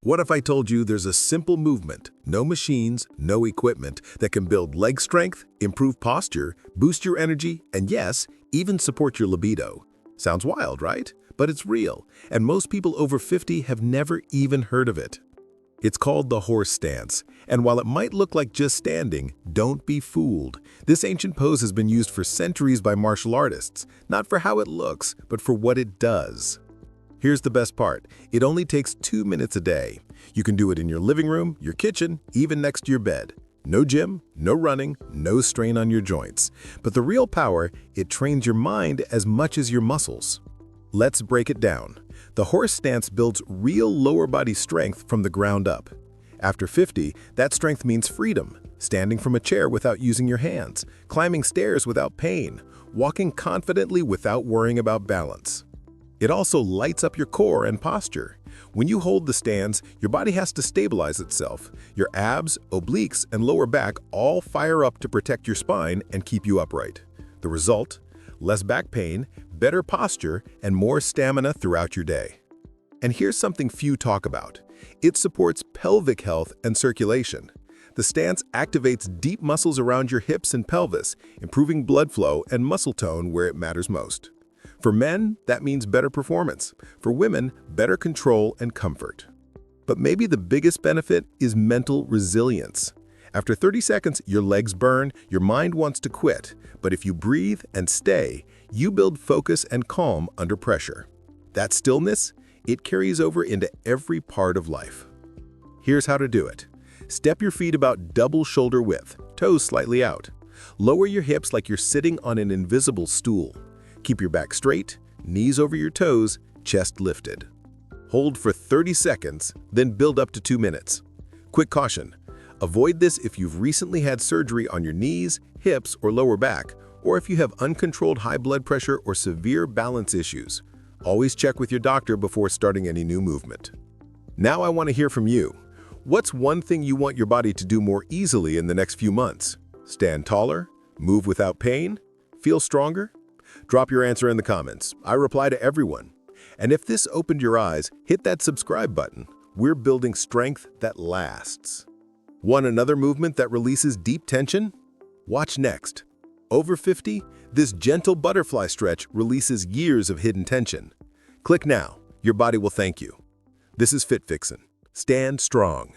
What if I told you there's a simple movement, no machines, no equipment, that can build leg strength, improve posture, boost your energy, and yes, even support your libido? Sounds wild, right? But it's real, and most people over 50 have never even heard of it. It's called the horse stance, and while it might look like just standing, don't be fooled. This ancient pose has been used for centuries by martial artists, not for how it looks, but for what it does. Here's the best part. It only takes 2 minutes a day. You can do it in your living room, your kitchen, even next to your bed. No gym, no running, no strain on your joints. But the real power, it trains your mind as much as your muscles. Let's break it down. The horse stance builds real lower body strength from the ground up. After 50, that strength means freedom, standing from a chair without using your hands, climbing stairs without pain, walking confidently without worrying about balance. It also lights up your core and posture. When you hold the stance, your body has to stabilize itself. Your abs, obliques, and lower back all fire up to protect your spine and keep you upright. The result? Less back pain, better posture, and more stamina throughout your day. And here's something few talk about. It supports pelvic health and circulation. The stance activates deep muscles around your hips and pelvis, improving blood flow and muscle tone where it matters most. For men, that means better performance. For women, better control and comfort. But maybe the biggest benefit is mental resilience. After 30 seconds, your legs burn, your mind wants to quit. But if you breathe and stay, you build focus and calm under pressure. That stillness, it carries over into every part of life. Here's how to do it. Step your feet about double shoulder width, toes slightly out. Lower your hips like you're sitting on an invisible stool. Keep your back straight, knees over your toes, chest lifted. Hold for 30 seconds, then build up to 2 minutes. Quick caution, avoid this if you've recently had surgery on your knees, hips, or lower back, or if you have uncontrolled high blood pressure or severe balance issues. Always check with your doctor before starting any new movement. Now I want to hear from you. What's one thing you want your body to do more easily in the next few months? Stand taller? Move without pain? Feel stronger? Drop your answer in the comments. I reply to everyone. And if this opened your eyes, hit that subscribe button. We're building strength that lasts. Want another movement that releases deep tension? Watch next. Over 50, this gentle butterfly stretch releases years of hidden tension. Click now. Your body will thank you. This is Fit Fixin'. Stand strong.